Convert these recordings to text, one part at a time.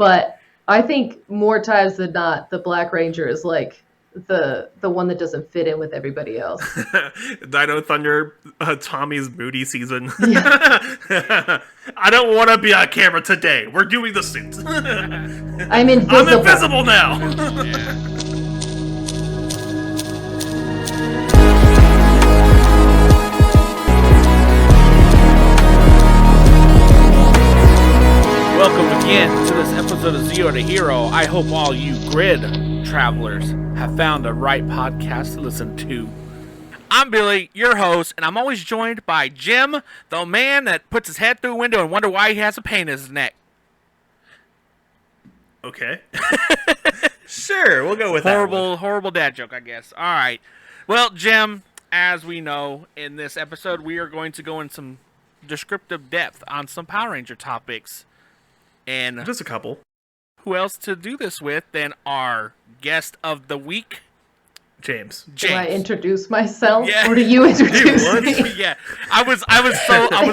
But I think more times than not, the Black Ranger is like the one that doesn't fit in with everybody else. Dino Thunder, Tommy's moody season. Yeah. I don't want to be on camera today. We're doing the suit. I'm invisible. I'm invisible now. Welcome again to this episode of Zero to Hero. I hope all you grid travelers have found the right podcast to listen to. I'm Billy, your host, and I'm always joined by Jim, the man that puts his head through a window and wonder why he has a pain in his neck. Okay. Sure, we'll go with that one. Horrible dad joke, I guess. All right. Well, Jim, as we know, in this episode, we are going to go in some descriptive depth on some Power Ranger topics. And just a couple. Who else to do this with than our guest of the week, James. Do I introduce myself, or do you introduce me? Yeah, I was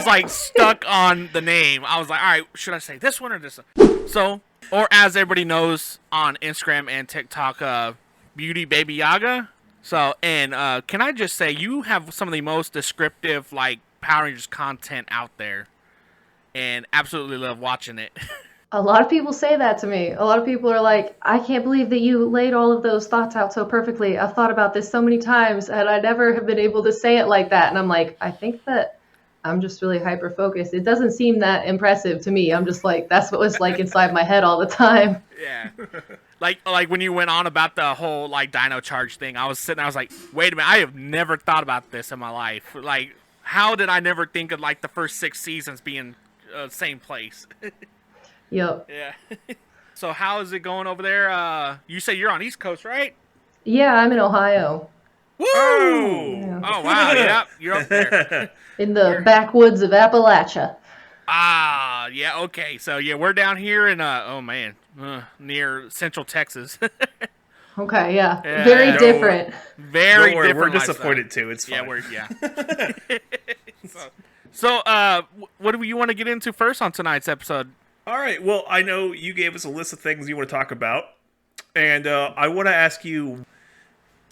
like stuck on the name. I was like, all right, should I say this one or this one? So, or as everybody knows on Instagram and TikTok, Beauty Babayagha. So, and can I just say you have some of the most descriptive like Power Rangers content out there. And absolutely love watching it. A lot of people say that to me. A lot of people are like, I can't believe that you laid all of those thoughts out so perfectly. I've thought about this so many times, and I never have been able to say it like that. And I'm like, I think that I'm just really hyper-focused. It doesn't seem that impressive to me. I'm just like, that's what was like inside my head all the time. Yeah. Like when you went on about the whole like Dino Charge thing, I was like, wait a minute, I have never thought about this in my life. Like, how did I never think of like the first 6 seasons being same place? Yep. Yeah. So how is it going over there? You say you're on East Coast, right? Yeah, I'm in Ohio. Woo! Yeah. Oh wow, yeah, you're up there. In the backwoods of Appalachia. Ah, yeah, okay. So yeah, we're down here in near Central Texas. Okay, yeah. Very different. Very different. We're disappointed too. It's fine. So, what do you want to get into first on tonight's episode? All right. Well, I know you gave us a list of things you want to talk about, and I want to ask you,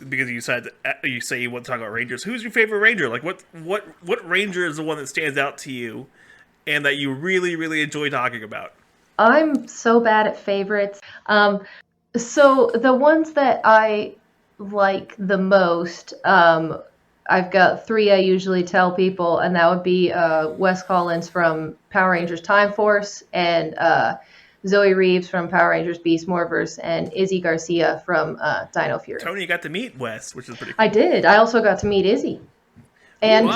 because you say you want to talk about Rangers. Who's your favorite Ranger? Like, what Ranger is the one that stands out to you, and that you really, really enjoy talking about? I'm so bad at favorites. So the ones that I like the most, I've got 3 I usually tell people, and that would be Wes Collins from Power Rangers Time Force, and Zoe Reeves from Power Rangers Beast Morphers, and Izzy Garcia from Dino Fury. Tony, you got to meet Wes, which is pretty cool. I did. I also got to meet Izzy. And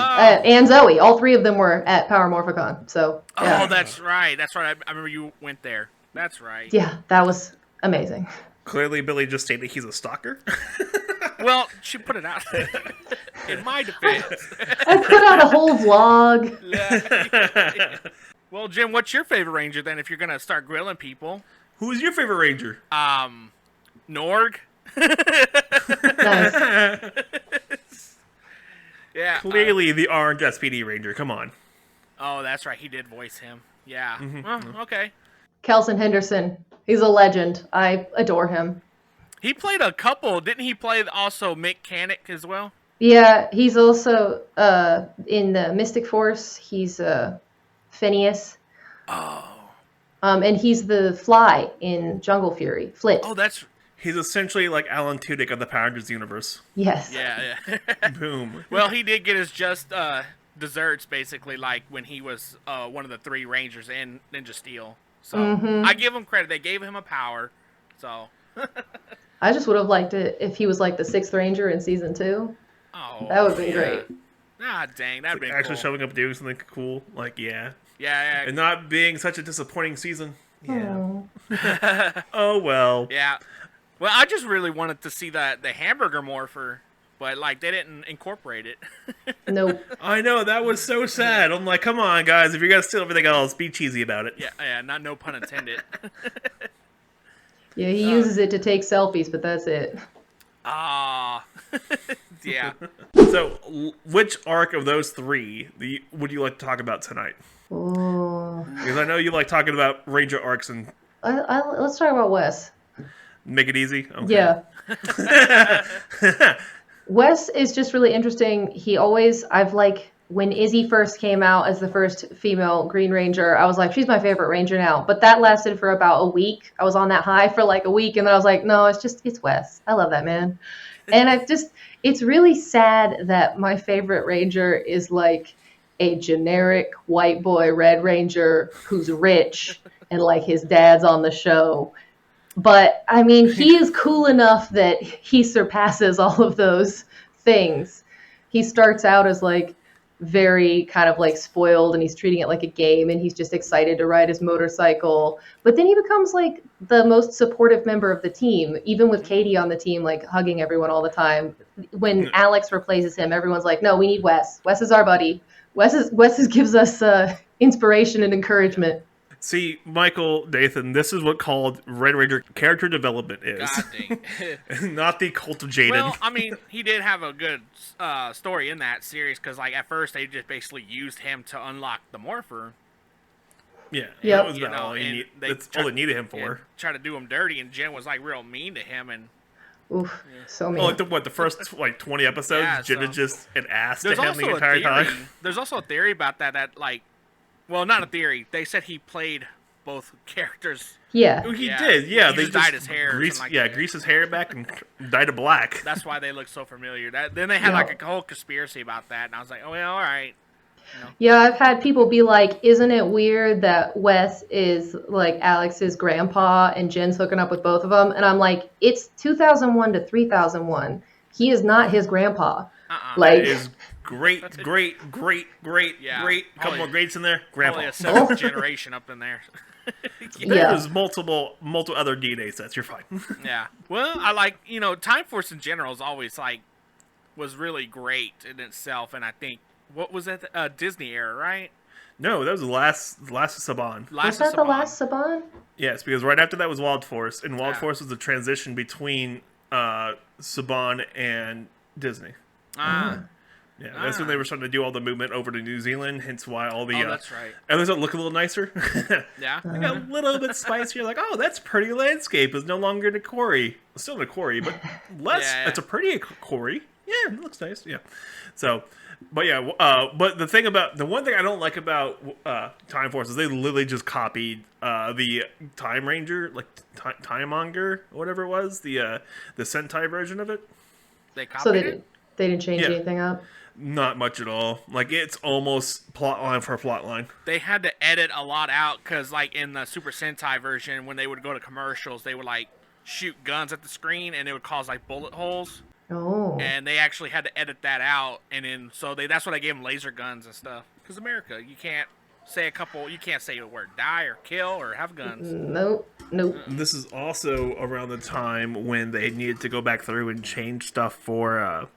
Zoe. All 3 of them were at Power Morphicon. So, yeah. Oh, that's right. I remember you went there. That's right. Yeah, that was amazing. Clearly, Billy just stated he's a stalker. Well, she put it out there. In my defense. I put out a whole vlog. Well, Jim, what's your favorite Ranger then if you're going to start grilling people? Who's your favorite Ranger? Norg. Nice. Yeah. Clearly the orange SPD Ranger. Come on. Oh, that's right. He did voice him. Yeah. Mm-hmm. Okay. Kelson Henderson. He's a legend. I adore him. He played a couple. Didn't he play also Mechanic as well? Yeah, he's also in the Mystic Force. He's Phineas. Oh. And he's the Fly in Jungle Fury. Flit. Oh, he's essentially like Alan Tudyk of the Power Rangers universe. Yes. Yeah. Boom. Well, he did get his just desserts, basically, like when he was one of the 3 Rangers in Ninja Steel. So I give him credit. They gave him a power. So I just would have liked it if he was like the 6th Ranger in season 2. Oh, that would have been great. Ah, dang, that'd be actually cool. Showing up doing something cool. Like, yeah. Yeah. And not being such a disappointing season. Yeah. Oh. Oh, well. Yeah. Well, I just really wanted to see the hamburger morpher, but like they didn't incorporate it. Nope. I know, that was so sad. I'm like, come on, guys, if you're gonna steal everything else, be cheesy about it. Yeah, no pun intended. Yeah, he uses it to take selfies, but that's it. Ah. Yeah. So, which arc of those 3 would you like to talk about tonight? Oh. Because I know you like talking about Ranger arcs in Let's talk about Wes. Make it easy. Okay. Yeah. Wes is just really interesting. When Izzy first came out as the first female Green Ranger, I was like, she's my favorite Ranger now. But that lasted for about a week. I was on that high for like a week, and then I was like, no, it's Wes. I love that man. And it's really sad that my favorite Ranger is like a generic white boy Red Ranger who's rich and like his dad's on the show. But I mean, he is cool enough that he surpasses all of those things. He starts out as like very kind of like spoiled, and he's treating it like a game, and he's just excited to ride his motorcycle. But then he becomes like the most supportive member of the team, even with Katie on the team, like hugging everyone all the time. When Alex replaces him, everyone's like, no, we need Wes. Wes is our buddy. Wes gives us inspiration and encouragement. See, Michael, Nathan, this is what called Red Ranger character development is. God dang. Not the Cult of Jaden. Well, I mean, he did have a good story in that series, because like at first they just basically used him to unlock the Morpher. Yeah, Yep. that was about all that's all they needed him for. Try to do him dirty, and Jen was like real mean to him, and Oof, so mean. Oh, like the first like 20 episodes, Yeah, Jen is just an ass to there's him the also a entire theory. time. There's also a theory about that like, well, not a theory. They said he played both characters. Yeah. Oh, he Yeah. did. Yeah, He they just dyed his hair or Greased, something like that. greased his hair back and dyed it black. That's why they look so familiar. Then they had Yeah. like a whole conspiracy about that, and I was like, oh yeah, all right. Yeah, I've had people be like, isn't it weird that Wes is like Alex's grandpa and Jen's hooking up with both of them? And I'm like, it's 2001 to 3001. He is not his grandpa. Like, That is great. Yeah. Great. Couple more greats in there. Probably Grandpa. a seventh generation up in there. There's multiple other DNA sets. You're fine. Yeah. Well, I like, Time Force in general is always like, was really great in itself, and I think, what was that, Disney era, right? No, that was the last of Saban. was that the last Saban? Yes, because right after that was Wild Force, and Wild Yeah. Force was the transition between Saban and Disney. Ah. Yeah, that's when they were starting to do all the movement over to New Zealand, hence why all the... that's right. And does it look a little nicer? Yeah. They got a little bit spicier, like, oh, that's pretty landscape. It's no longer in a quarry. It's still in a quarry, but less. Yeah. It's a pretty quarry. Yeah, it looks nice. Yeah. So, but yeah, but the one thing I don't like about Time Force is they literally just copied the Time Ranger, like Time Monger, whatever it was, the Sentai version of it. They copied So it? they didn't change Yeah. anything up? Not much at all. Like, it's almost plot line for plot line. They had to edit a lot out, because like in the Super Sentai version, when they would go to commercials, they would like shoot guns at the screen, and it would cause like bullet holes. Oh. And they actually had to edit that out, and then that's why they gave them laser guns and stuff. Because America, you can't say a word die or kill or have guns. Nope. This is also around the time when they needed to go back through and change stuff for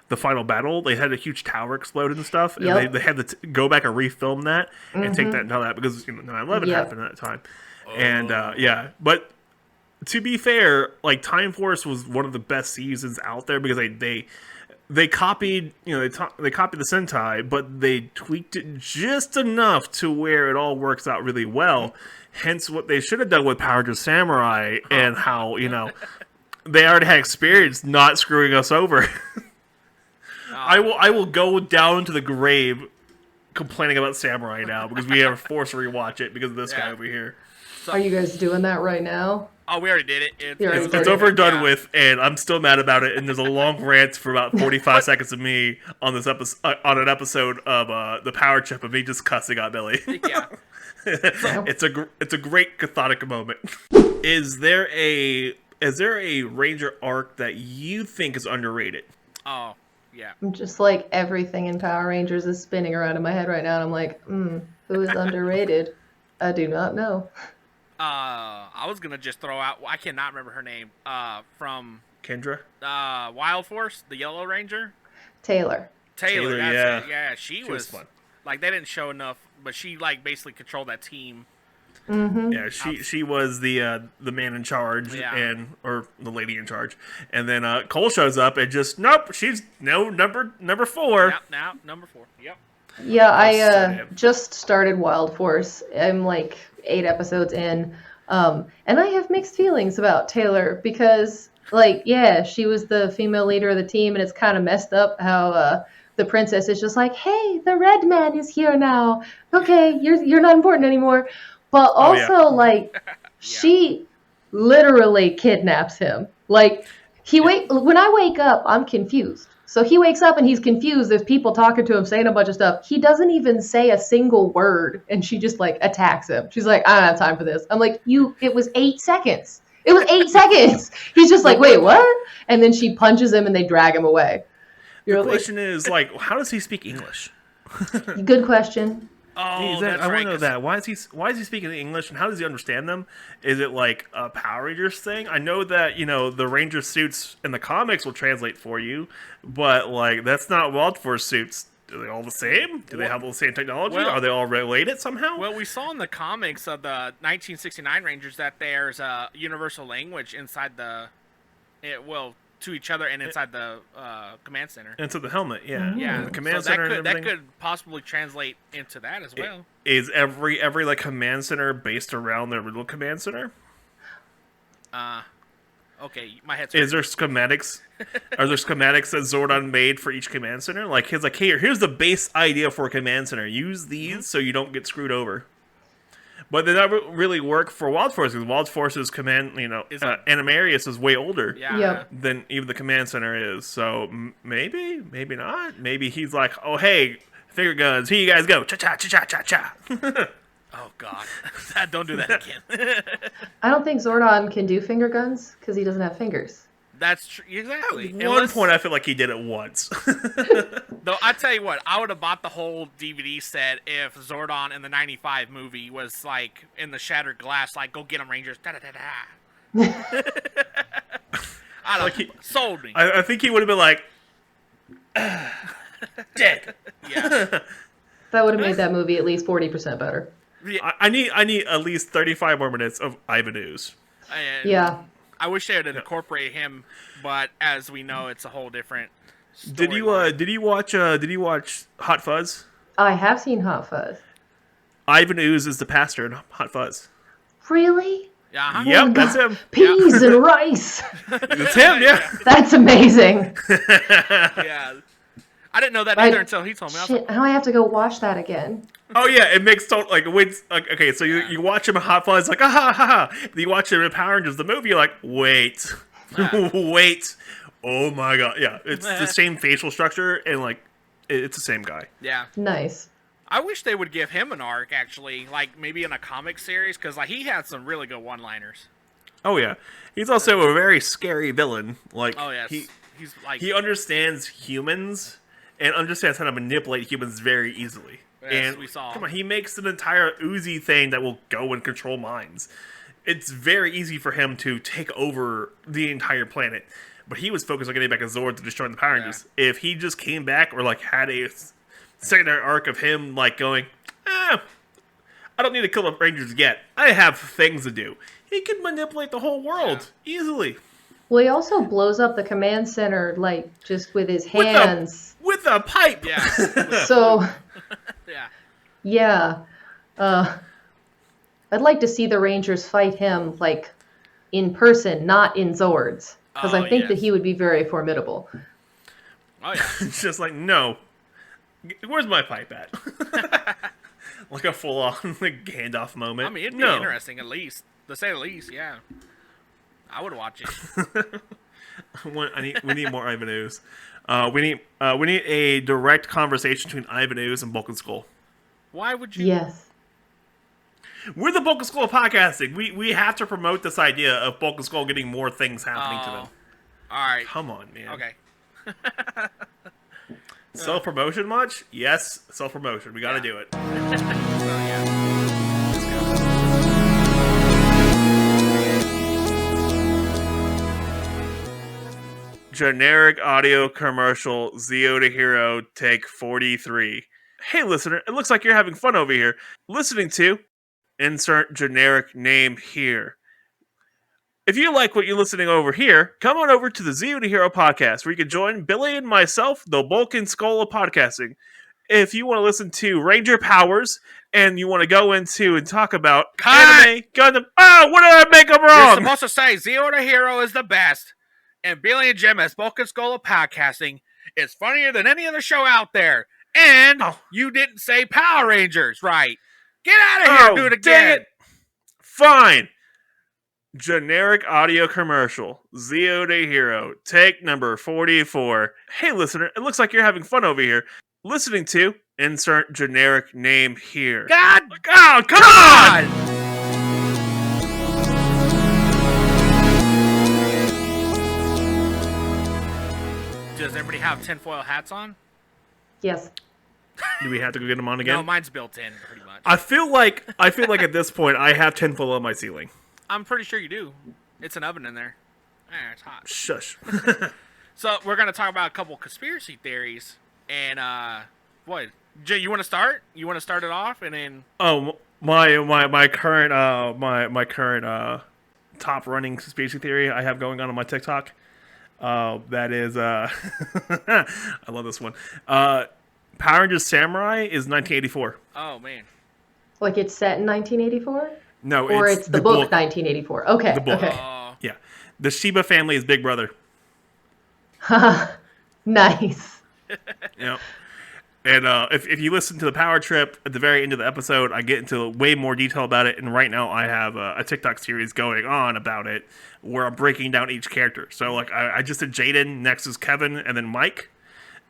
the final battle. They had a huge tower explode and stuff, and Yep. they had to go back and refilm that and take that and all that, because 9/11 Yep. happened at that time. And yeah, but to be fair, like, Time Force was one of the best seasons out there, because they copied, they copied the Sentai, but they tweaked it just enough to where it all works out really well. Hence what they should have done with Power to Samurai, and how, they already had experience not screwing us over. I will go down to the grave complaining about Samurai now, because we are forced to rewatch it because of this guy over here. Are you guys doing that right now? Oh, we already did it. It's over and done with, and I'm still mad about it. And there's a long rant for about 45 seconds of me on this episode, on an episode of the Power Trip, of me just cussing out Billy. Yeah. It's a great cathartic moment. Is there a Ranger arc that you think is underrated? Oh, yeah. I'm just like, everything in Power Rangers is spinning around in my head right now, and I'm like, who is underrated? I do not know. I was gonna just throw out. I cannot remember her name. From Kendra? Wild Force, the Yellow Ranger. Taylor. Taylor, that's yeah. it. Yeah, she was fun. like, they didn't show enough, but she like basically controlled that team. Mm-hmm. Yeah, she was the man in charge, Yeah. or the lady in charge, and then Cole shows up and just nope, she's number 4. Yep, now number 4. Yep. Yeah, I That's so just started Wild Force. I'm like 8 episodes in. And I have mixed feelings about Taylor because, like, yeah, she was the female leader of the team, and it's kind of messed up how the princess is just like, "Hey, the red man is here now. Okay, you're not important anymore." But also, like, she literally kidnaps him. Like, when I wake up, I'm confused. So he wakes up and he's confused. There's people talking to him, saying a bunch of stuff. He doesn't even say a single word, and she just like attacks him. She's like, "I don't have time for this." I'm like, it was 8 seconds. It was 8 seconds. He's just like, "Wait, what?" And then she punches him and they drag him away. The question is, like, how does he speak English? Good question. Oh, I want to know that. Why is he speaking English, and how does he understand them? Is it like a Power Rangers thing? I know that, the Ranger suits in the comics will translate for you, but like that's not Wild Force suits. Are they all the same? Do they have the same technology? Are they all related somehow? Well, we saw in the comics of the 1969 Rangers that there's a universal language inside to each other and inside the command center. Into the helmet, yeah. Mm-hmm. Yeah, the command center that could possibly translate into that as well. Is every like command center based around their little command center? Okay, my head's Is there schematics? Are there schematics that Zordon made for each command center? Like here's the base idea for a command center. Use these so you don't get screwed over. But they never really work for Wild Force, because Wild Force's command, Animarius is way older than even the command center is. So maybe not. Maybe he's like, "Oh, hey, finger guns, here you guys go, cha cha cha cha cha cha." Oh God, don't do that again. I don't think Zordon can do finger guns because he doesn't have fingers. That's true. Exactly. At one point, I feel like he did it once. Though I tell you what, I would have bought the whole DVD set if Zordon in the '95 movie was like in the shattered glass, like "Go get 'em, Rangers!" Da da da da. I don't know. Sold me. I think he would have been like, dead. Yeah. That would have made that movie at least 40% better. Yeah. I need at least 35 more minutes of Ivan Ooze. Yeah. I wish they would incorporate him, but as we know, it's a whole different. Did you watch Hot Fuzz? I have seen Hot Fuzz. Ivan Ooze is the pastor in Hot Fuzz. Really? Yeah. Yep, that's him. Peas and rice. It's him, yeah. That's amazing. Yeah. I didn't know that either until he told me. Shit, now I have to go watch that again. Oh yeah, it makes okay. So you watch him in Hot Fuzz, like ha ha ha. You watch him in Power Rangers the movie, you're like, wait, wait, oh my god, yeah, it's the same facial structure and like it's the same guy. Yeah. Nice. I wish they would give him an arc, actually, like maybe in a comic series, because like he had some really good one-liners. Oh yeah, he's also a very scary villain. Like, oh yeah, he's like he understands humans and understands how to manipulate humans very easily. Yes, and we saw. Come on, he makes an entire Uzi thing that will go and control minds. It's very easy for him to take over the entire planet, but he was focused on getting back a Zord to destroy the Power Rangers. If he just came back, or like had a secondary arc of him like going, I don't need to kill the Rangers yet. I have things to do. He can manipulate the whole world easily. Well, he also blows up the command center, like, just with his hands. With a pipe! Yeah. So, yeah. I'd like to see the Rangers fight him, like, in person, not in Zords. Because I think that he would be very formidable. Oh, yeah. It's just like, no. Where's my pipe at? Like a full-on like, Gandalf moment. I mean, it'd be interesting, at least. To say the least, yeah. I would watch it. We need more Ivan Ooze. We need a direct conversation between Ivan Ooze and Bulk and Skull. Why would you? Yes. We're the Bulk and Skull podcasting. We have to promote this idea of Bulk and Skull getting more things happening to them. All right. Come on, man. Okay. Self-promotion much? Yes, self-promotion. We got to do it. Generic audio commercial, Zeo to Hero, take 43. Hey, listener, it looks like you're having fun over here. Listening to insert generic name here. If you like what you're listening over here, come on over to the Zeo to Hero podcast, where you can join Billy and myself, the Bulk and Skull of podcasting. if you want to listen to Ranger Powers and you want to go into and talk about Cut! anime, Gundam. Oh, what did I make up You're wrong? supposed to say Zero to Hero is the best, and Billy and Jim as Spoken Skull of podcasting is funnier than any other show out there. And you didn't say Power Rangers right. Get out of here, do it again. Dang it. Fine. Generic audio commercial. Zeo to Hero. Take number 44. Hey, listener, it looks like you're having fun over here. Listening to insert generic name here. God! Oh, come on! Does everybody have tinfoil hats on? Yes. Do we have to go get them on again? No, mine's built in, pretty much. I feel like at this point I have tinfoil on my ceiling. I'm pretty sure you do. It's an oven in there. It's hot. Shush. So we're gonna talk about a couple conspiracy theories, and what? Jay, you want to start? You want to start it off, and then my current top running conspiracy theory I have going on my TikTok. That is I love this one. Power Rangers Samurai is 1984. Oh man. Like it's set in 1984? No, or it's the book 1984. Okay. The book. Okay. Yeah. The Shiba family is Big Brother. Nice. Yeah. And if you listen to the Power Trip at the very end of the episode, I get into way more detail about it. And right now I have a TikTok series going on about it where I'm breaking down each character. So like I just did Jaden, next is Kevin, and then Mike.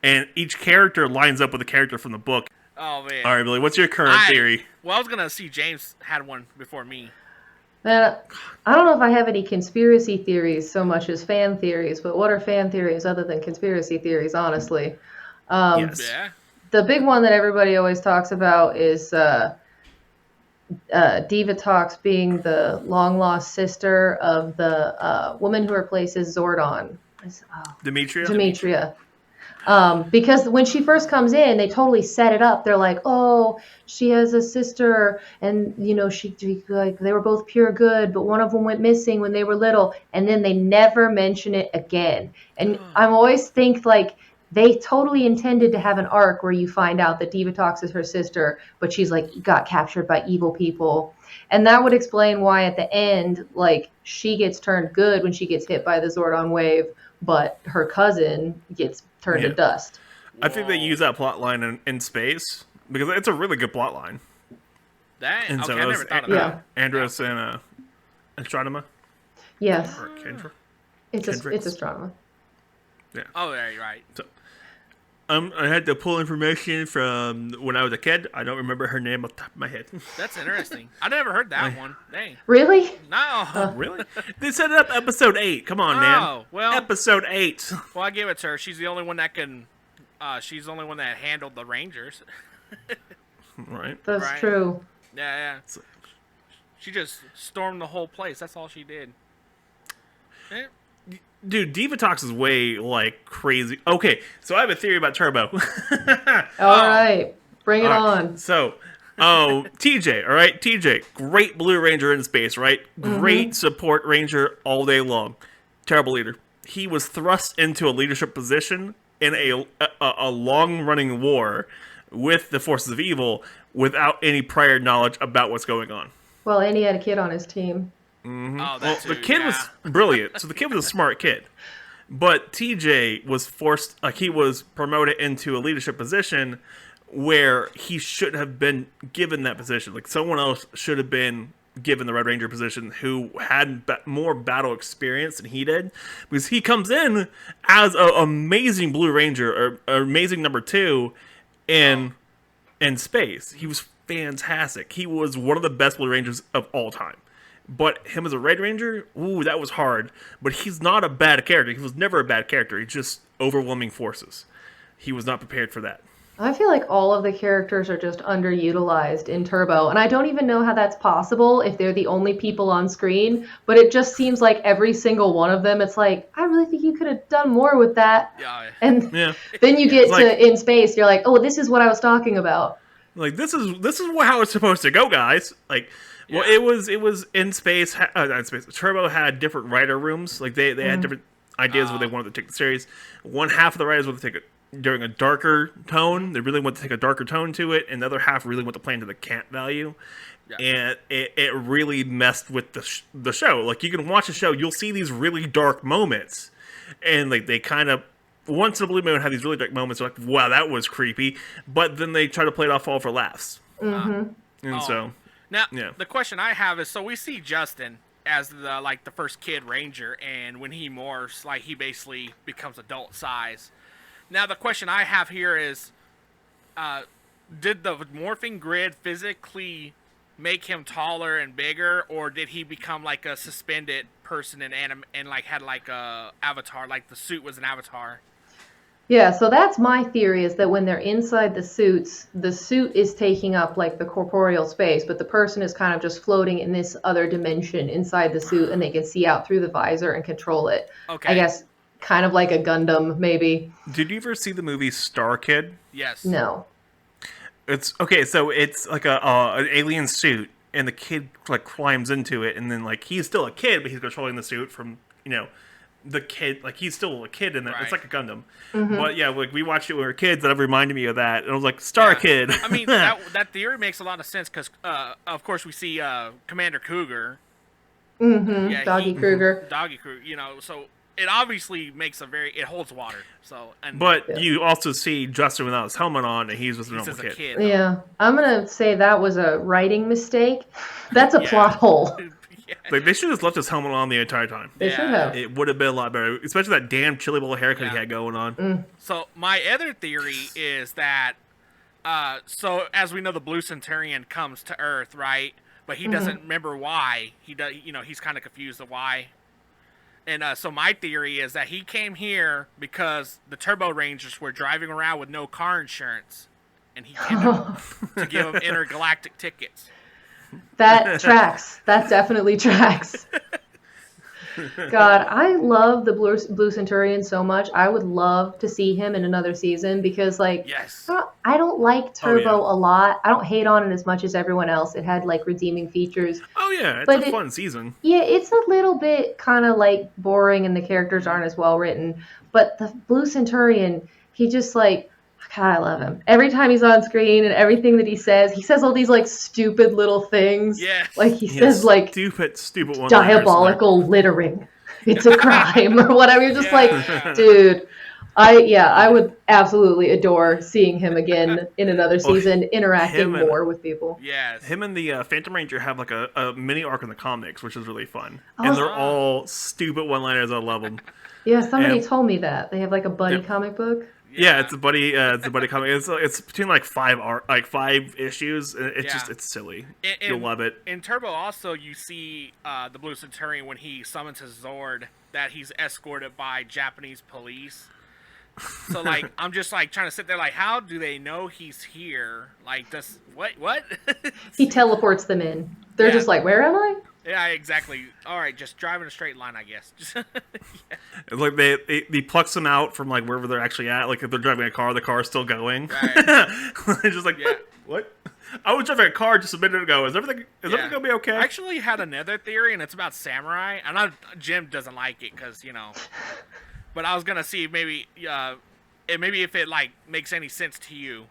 And each character lines up with a character from the book. Oh man. All right, Billy, what's your current theory? Well, I was gonna see James had one before me. I don't know if I have any conspiracy theories so much as fan theories, but what are fan theories other than conspiracy theories, honestly? Yes. Yeah. The big one that everybody always talks about is Diva Talks being the long-lost sister of the woman who replaces Zordon. Demetria. Because when she first comes in, they totally set it up. They're like, oh, she has a sister, and they were both pure good, but one of them went missing when they were little, and then they never mention it again. And I'm always think like they totally intended to have an arc where you find out that Diva Talks is her sister, but she's like got captured by evil people. And that would explain why at the end, like she gets turned good when she gets hit by the Zordon wave, but her cousin gets turned to dust. I think they use that plot line in space because it's a really good plot line. That and okay, so I never thought of that. Andros and Astronema. Yes. Or Kendra. It's Astronema. Yeah. Oh, yeah, you're right. So, I had to pull information from when I was a kid. I don't remember her name off the top of my head. That's interesting. I never heard that one. Dang. Really? No. Really? They set it up episode 8. Come on, man. Well. Episode 8. Well, I give it to her. She's the only one that can. She's the only one that handled the Rangers. Right. That's true. Yeah. She just stormed the whole place. That's all she did. Yeah. Dude, Diva Talks is way, like, crazy. Okay, so I have a theory about Turbo. All right. Bring it on. So, TJ, all right? TJ, great Blue Ranger in space, right? Great support ranger all day long. Terrible leader. He was thrust into a leadership position in a long-running war with the forces of evil without any prior knowledge about what's going on. Well, and he had a kid on his team. Mm-hmm. Oh, the kid was brilliant. So the kid was a smart kid. But TJ was forced, like he was promoted into a leadership position where he shouldn't have been given that position. Like someone else should have been given the Red Ranger position who had more battle experience than he did. Because he comes in as an amazing Blue Ranger, or amazing number 2 in space. He was fantastic. He was one of the best Blue Rangers of all time. But him as a Red Ranger, ooh, that was hard. But he's not a bad character. He was never a bad character. He's just overwhelming forces. He was not prepared for that. I feel like all of the characters are just underutilized in Turbo. And I don't even know how that's possible if they're the only people on screen. But it just seems like every single one of them, it's like, I really think you could have done more with that. Yeah. And then you get to in space, you're like, oh, this is what I was talking about. Like, this is how it's supposed to go, guys. Like... Well, it was in space. Turbo had different writer rooms. Like they had different ideas where they wanted to take the series. One half of the writers wanted to take during a darker tone. They really want to take a darker tone to it, and the other half really want to play into the camp value. Yeah. And it really messed with the show. Like, you can watch the show, you'll see these really dark moments, and like they kind of once in a blue moon have these really dark moments. Like, wow, that was creepy. But then they try to play it off all for laughs. And so now the question I have is, so we see Justin as the first kid ranger, and when he morphs, like, he basically becomes adult size. Now the question I have here is, did the morphing grid physically make him taller and bigger, or did he become like a suspended person in anime and like had like a avatar, like the suit was an avatar? Yeah, so that's my theory, is that when they're inside the suits, the suit is taking up like the corporeal space, but the person is kind of just floating in this other dimension inside the suit, and they can see out through the visor and control it. Okay. I guess kind of like a Gundam, maybe. Did you ever see the movie Star Kid? Yes. No. It's okay, so it's like an alien suit, and the kid like climbs into it, and then like he's still a kid, but he's controlling the suit from, you know, the kid, like he's still a kid in that. Right. It's like a Gundam. But yeah, like we watched it when we were kids, and it reminded me of that. And I was like, Star Kid. I mean, that theory makes a lot of sense because, of course, we see Commander Cougar. Yeah, Doggy Cougar. Doggy Cougar, you know, so it obviously makes it holds water. So, but you also see Justin without his helmet on, and he's just a normal kid. Yeah, I'm gonna say that was a writing mistake. That's a plot hole. Like, they should have just left his helmet on the entire time. They should have. It would have been a lot better, especially that damn chili bowl haircut he had going on. So my other theory is that, so as we know, the Blue Centurion comes to Earth, right? But he doesn't remember why. He does, you know, he's kind of confused of why. And so my theory is that he came here because the Turbo Rangers were driving around with no car insurance, and he came to give them intergalactic tickets. That tracks. That definitely tracks. God, I love the Blue Centurion so much. I would love to see him in another season because, like, I don't like Turbo a lot. I don't hate on it as much as everyone else. It had, like, redeeming features. Oh, yeah. It's a fun season. Yeah, it's a little bit kind of, like, boring and the characters aren't as well written. But the Blue Centurion, he just, like, God, I love him. Every time he's on screen and everything that he says all these, like, stupid little things. Yeah. Like, he says, like, stupid one. Diabolical littering. It's a crime or whatever. You're just like, dude, I would absolutely adore seeing him again in another season, interacting more with people. Yes. Him and the Phantom Ranger have, like, a mini arc in the comics, which is really fun. And they're all stupid one-liners. I love them. Yeah, somebody told me that. They have, like, a buddy comic book. Yeah, it's a buddy comic. It's between like 5 issues. It's silly. You'll love it. In Turbo, also you see the Blue Centurion when he summons his Zord that he's escorted by Japanese police. So like I'm just like trying to sit there like, how do they know he's here? Like, does what? He teleports them in. They're just like, where am I? Yeah, exactly. All right, just drive in a straight line, I guess. It's like they plucks them out from like wherever they're actually at. Like if they're driving a car, the car's still going. Right. They're just like, what? I was driving a car just a minute ago. Is everything gonna be okay? I actually had another theory, and it's about Samurai. I know Jim doesn't like it because but I was gonna see maybe if it like makes any sense to you.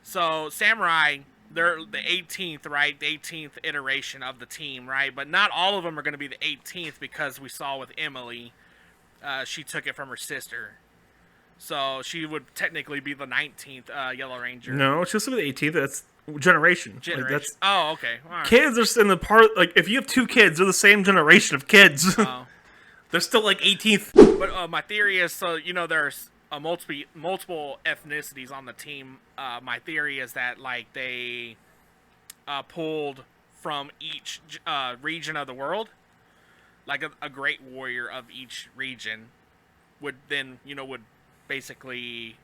So Samurai, they're the 18th, right? The 18th iteration of the team, right? But not all of them are going to be the 18th because we saw with Emily, she took it from her sister. So she would technically be the 19th Yellow Ranger. No, she'll still be the 18th. That's generation. Like, that's, okay. All right. Kids are in the part, like, if you have 2 kids, they're the same generation of kids. Oh. They're still, like, 18th. But my theory is, so, there's multiple ethnicities on the team. My theory is that like they pulled from each region of the world, like a great warrior of each region would then would basically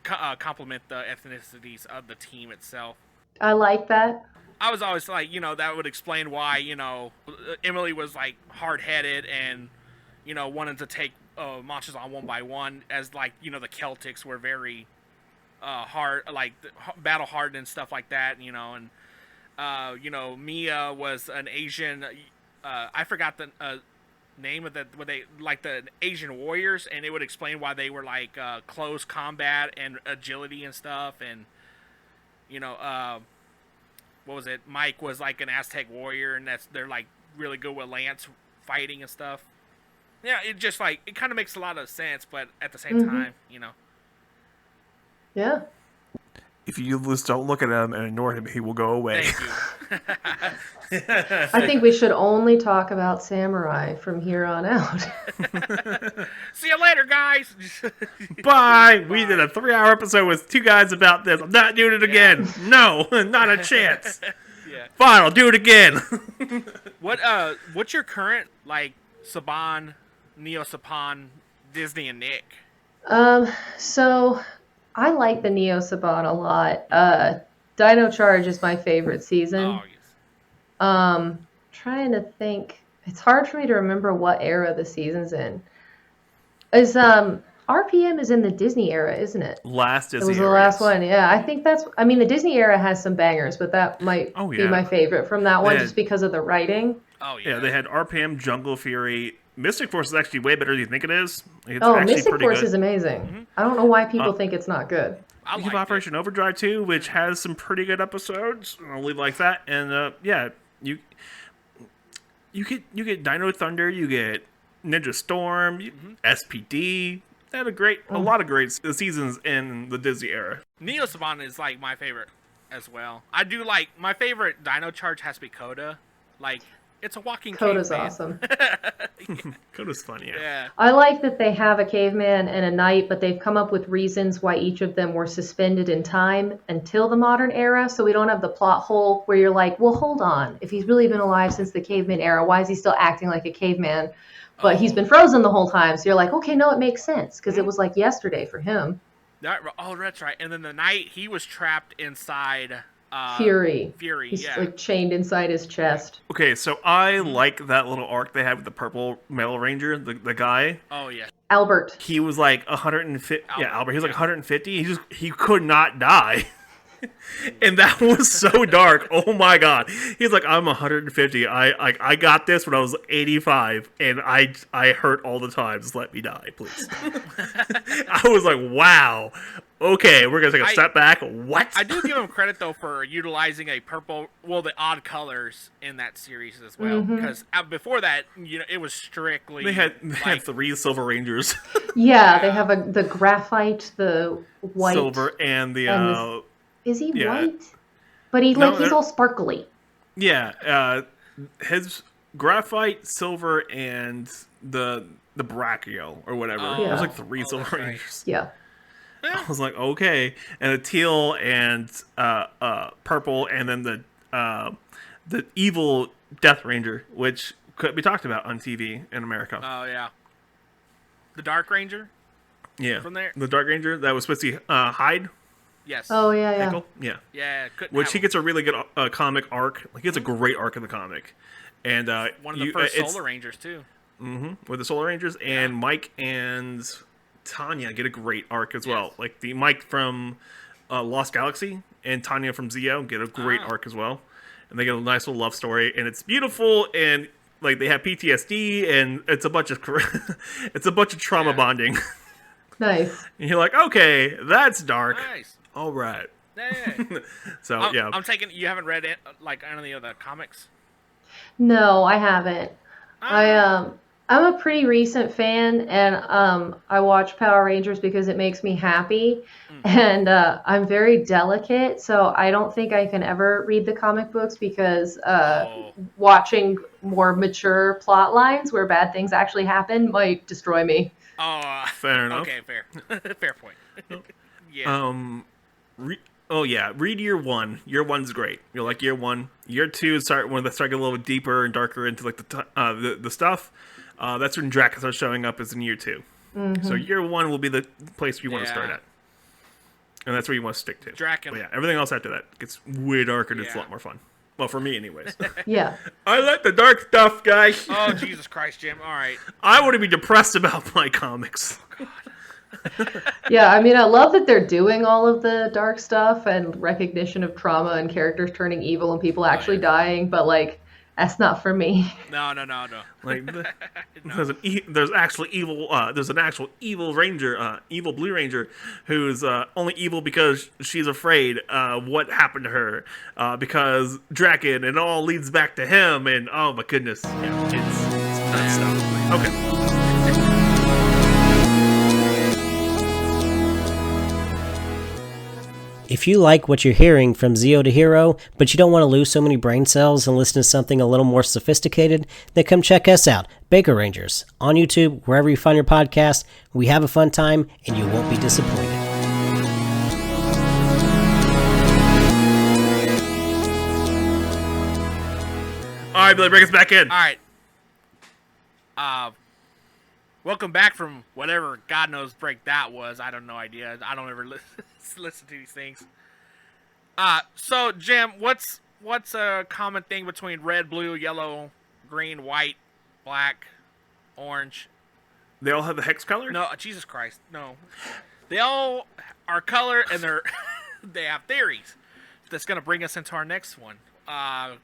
complement the ethnicities of the team itself. I like that. I was always like, that would explain why Emily was like hard-headed and wanted to take monsters on one by one, as like the Celtics were very hard, like battle hardened and stuff like that, and Mia was an Asian. I forgot name of the the Asian warriors, and it would explain why they were like close combat and agility and stuff, and what was it? Mike was like an Aztec warrior, and they're like really good with lance fighting and stuff. Yeah, it just like it kind of makes a lot of sense, but at the same time, Yeah. If you just don't look at him and ignore him, he will go away. Thank you. I think we should only talk about samurai from here on out. See you later, guys. Bye! We did a 3-hour episode with 2 guys about this. I'm not doing it again. No, not a chance. Yeah. Fine, I'll do it again. What's your current like Saban, Neo Saban, Disney and Nick? So I like the Neo Saban a lot. Dino Charge is my favorite season. Oh, yes. Trying to think. It's hard for me to remember what era the season's in. RPM is in the Disney era, isn't it? Last Disney It was the era, last yes. one. Yeah, I think the Disney era has some bangers, but that might be my favorite from that one just because of the writing. Oh, Yeah, they had RPM, Jungle Fury. Mystic Force is actually way better than you think it is. It's Oh, actually Mystic pretty Force good. is amazing. I don't know why people think it's not good. I You have liked Operation Overdrive too, which has some pretty good episodes. I'll leave it like that. And yeah, you get Dino Thunder, you get Ninja Storm, SPD. They had a lot of great seasons in the Disney era. Neo Saban is like my favorite as well. I do like my favorite Dino Charge has to be Coda. Like it's a walking Coda's caveman. awesome. Coda's funny, yeah. Yeah. I like that they have a caveman and a knight, but they've come up with reasons why each of them were suspended in time until the modern era, so we don't have the plot hole where you're like, well, hold on. If he's really been alive since the caveman era, why is he still acting like a caveman? But he's been frozen the whole time, so you're like, okay, no, it makes sense, because it was like yesterday for him. That's right. And then the knight, he was trapped inside Fury. He's like chained inside his chest. Okay, so I like that little arc they had with the purple Metal Ranger, the guy. Oh, yeah. Albert. He was like 150. Albert. He was like 150. He could not die. And that was so dark. Oh my god. He's like, I'm 150. I got this when I was 85, and I hurt all the time. Just let me die, please. I was like, wow. Okay, we're gonna take a step back. What? I do give him credit though for utilizing the odd colors in that series as well. Because before that, it was strictly They had 3 Silver Rangers. Yeah, they have the graphite, the white. Silver and the Is he yeah. white? But he's all sparkly. yeah, his graphite, silver, and the brachial or whatever. Oh. It was Yeah. like 3 Silver that's right. Rangers. Yeah. I was like, okay, and the teal and purple, and then the evil Death Ranger, which could be talked about on TV in America. Oh, yeah. The Dark Ranger? Yeah, From there? the Dark Ranger that was supposed to be Hyde. Yes. Oh, yeah, yeah. Pickle? Yeah. Yeah, couldn't Which have he him. gets a really good comic arc. Like, he gets a great arc in the comic. And One of the first Solar Rangers, too. with the Solar Rangers, and Mike and Tanya get a great arc as well. Like the Mike from Lost Galaxy and Tanya from Zeo get a great arc as well, and they get a nice little love story, and it's beautiful, and like they have PTSD, and it's a bunch of trauma bonding. Nice. And you're like, okay, that's dark. Nice. All right. Yeah. So I'm taking. You haven't read it, like any of the comics? No, I haven't. I'm a pretty recent fan, and I watch Power Rangers because it makes me happy, and I'm very delicate, so I don't think I can ever read the comic books because watching more mature plot lines where bad things actually happen might destroy me. Oh, fair enough. Okay, fair. Fair point. Yeah. Read year 1. Year 1's great. You'll like year 1. Year 2 start when they start getting a little bit deeper and darker into like the stuff. That's when Drac starts showing up is in year 2. So year 1 will be the place you want to start at, and that's where you want to stick to. Drac and But yeah, everything else after that gets way darker and it's a Yeah. lot more fun. Well, for me, anyways. Yeah. I like the dark stuff, guys. Oh, Jesus Christ, Jim. All right. I want to be depressed about my comics. Yeah, I mean, I love that they're doing all of the dark stuff and recognition of trauma and characters turning evil and people actually dying, but like, That's not for me. No. Like No. there's actually evil. There's an actual evil ranger, evil Blue Ranger, who's only evil because she's afraid what happened to her, because Draken, and it all leads back to him. And oh my goodness, yeah, it's that stuff. Okay. If you like what you're hearing from Zeo to Hero, but you don't want to lose so many brain cells and listen to something a little more sophisticated, then come check us out, Baker Rangers, on YouTube, wherever you find your podcast. We have a fun time, and you won't be disappointed. All right, Billy, bring us back in. All right. Welcome back from whatever God knows break that was. I don't know idea. I don't ever listen to these things. So Jim, what's a common thing between red, blue, yellow, green, white, black, orange? They all have the hex color? No, Jesus Christ, no. They all are color, and they have theories. That's gonna bring us into our next one.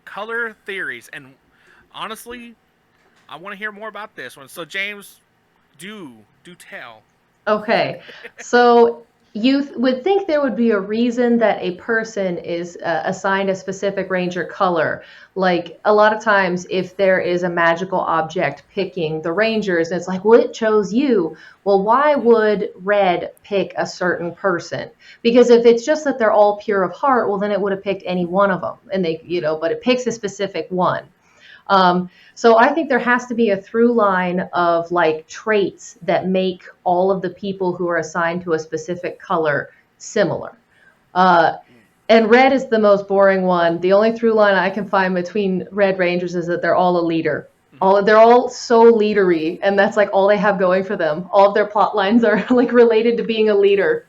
Color theories, and honestly, I want to hear more about this one. So James, do tell. Okay, so you would think there would be a reason that a person is assigned a specific ranger color. Like a lot of times if there is a magical object picking the rangers, and it's like, well, it chose you. Well, why would red pick a certain person? Because if it's just that they're all pure of heart, well, then it would have picked any one of them. And they, but it picks a specific one. So I think there has to be a through line of like traits that make all of the people who are assigned to a specific color similar. And red is the most boring one. The only through line I can find between Red Rangers is that they're all a leader. They're all so leadery, and that's like all they have going for them. All of their plot lines are like related to being a leader.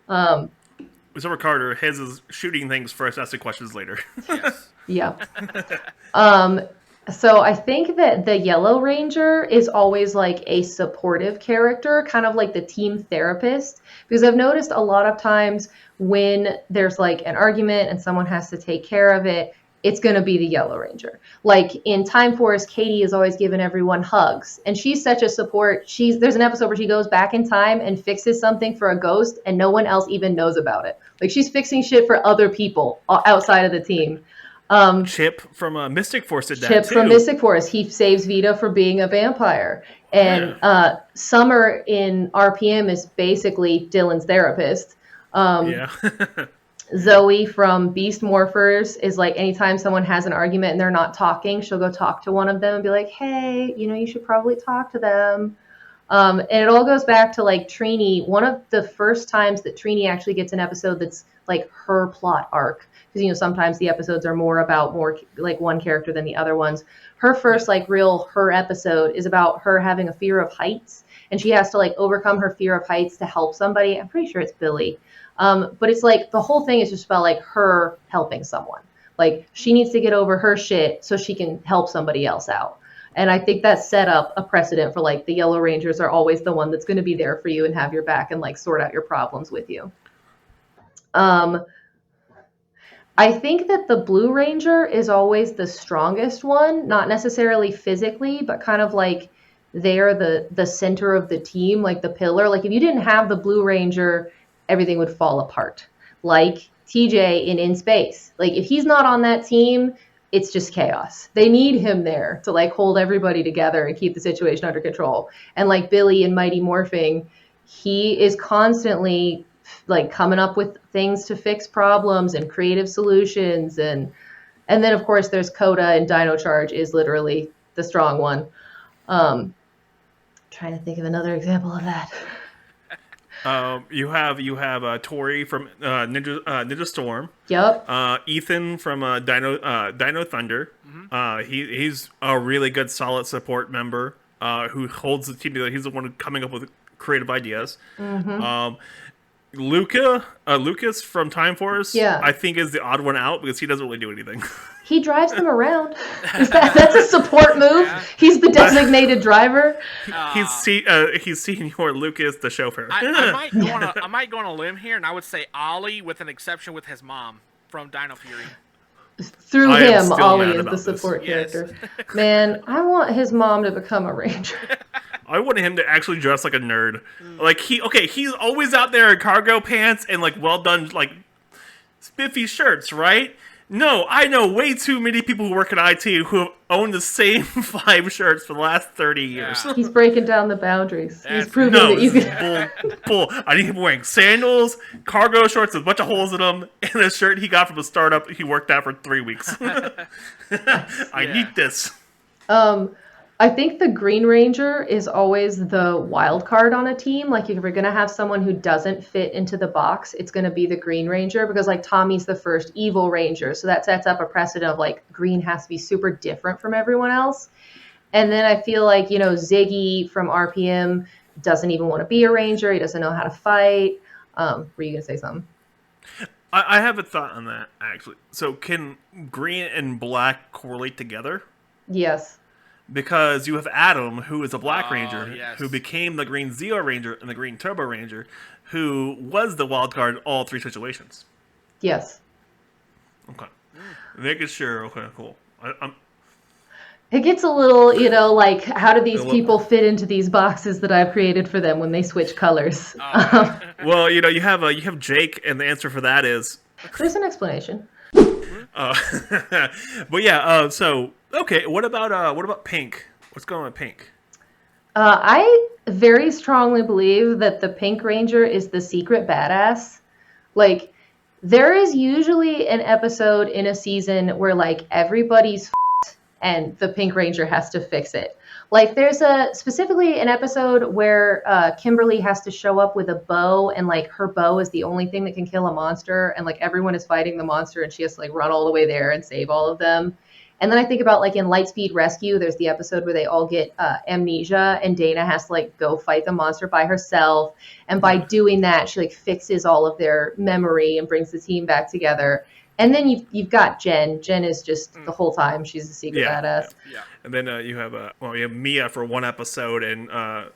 Summer Carter, his is shooting things first, asking questions later. Yes. Yeah. So I think that the Yellow Ranger is always like a supportive character, kind of like the team therapist, because I've noticed a lot of times when there's like an argument and someone has to take care of it, it's going to be the Yellow Ranger. Like in Time Force, Katie is always giving everyone hugs, and she's such a support. There's an episode where she goes back in time and fixes something for a ghost, and no one else even knows about it. Like she's fixing shit for other people outside of the team. Chip from Mystic Force did that Chip too. from Mystic Force, he saves Vita for being a vampire. And Summer in RPM is basically Dylan's therapist. Yeah. Zoe from Beast Morphers is like anytime someone has an argument and they're not talking, she'll go talk to one of them and be like, hey, you should probably talk to them. And it all goes back to like Trini. One of the first times that Trini actually gets an episode that's like her plot arc. Because, sometimes the episodes are more about more like one character than the other ones. Her first like real her episode is about her having a fear of heights. And she has to like overcome her fear of heights to help somebody. I'm pretty sure it's Billy. But it's like the whole thing is just about like her helping someone. Like she needs to get over her shit so she can help somebody else out. And I think that set up a precedent for like the Yellow Rangers are always the one that's going to be there for you and have your back and like sort out your problems with you. I think that the Blue Ranger is always the strongest one, not necessarily physically, but kind of like they're the center of the team, like the pillar. Like if you didn't have the Blue Ranger, everything would fall apart. Like TJ in Space. Like if he's not on that team, it's just chaos. They need him there to like hold everybody together and keep the situation under control. And like Billy in Mighty Morphing, he is constantly like coming up with things to fix problems and creative solutions. And then of course there's Coda, and Dino Charge is literally the strong one. Trying to think of another example of that. You have Tori from Ninja Storm. Yep. Ethan from Dino Thunder. Mm-hmm. He's a really good, solid support member who holds the team together. He's the one coming up with creative ideas. Mm-hmm. Lucas from Time Force, I think is the odd one out because he doesn't really do anything. He drives them around. That's a support move. Yeah. He's the designated driver. He's Senior Lucas, the chauffeur. I might go on a limb here, and I would say Ollie, with an exception with his mom from Dino Fury. Through I am him, still Ollie mad is about the this. support Yes. character. Man, I want his mom to become a ranger. I wanted him to actually dress like a nerd. Like he's always out there in cargo pants and like well done like spiffy shirts, right? No, I know way too many people who work in IT who have owned the same 5 shirts for the last 30 years. Yeah. He's breaking down the boundaries. He's That's- proving No, that you this can. is bull. I need him wearing sandals, cargo shorts with a bunch of holes in them, and a shirt he got from a startup he worked at for 3 weeks. I need this. I think the Green Ranger is always the wild card on a team. Like if you're gonna have someone who doesn't fit into the box, it's gonna be the Green Ranger because like Tommy's the first evil ranger, so that sets up a precedent of like Green has to be super different from everyone else. And then I feel like Ziggy from RPM doesn't even want to be a ranger. He doesn't know how to fight. Were you gonna say something? I have a thought on that actually. So can green and black correlate together? Yes. Because you have Adam, who is a Black Oh, Ranger, yes. who became the Green Zeo Ranger and the Green Turbo Ranger, who was the wild card in all 3 situations. Yes. Okay. Making sure. Okay, cool. It gets a little, like, how do these little- people fit into these boxes that I've created for them when they switch colors? Well, you have Jake, and the answer for that is. There's an explanation. But yeah. So okay. What about Pink? What's going on with Pink? I very strongly believe that the Pink Ranger is the secret badass. Like, there is usually an episode in a season where, like, everybody's and the Pink Ranger has to fix it. Like, there's specifically an episode where Kimberly has to show up with a bow, and, like, her bow is the only thing that can kill a monster, and, like, everyone is fighting the monster, and she has to, like, run all the way there and save all of them. And then I think about, like, in Lightspeed Rescue, there's the episode where they all get amnesia, and Dana has to, like, go fight the monster by herself. And by doing that, she, like, fixes all of their memory and brings the team back together. And then you've got Jen. Jen is just the whole time she's a secret badass. Yeah. And then you have Mia for 1 episode, and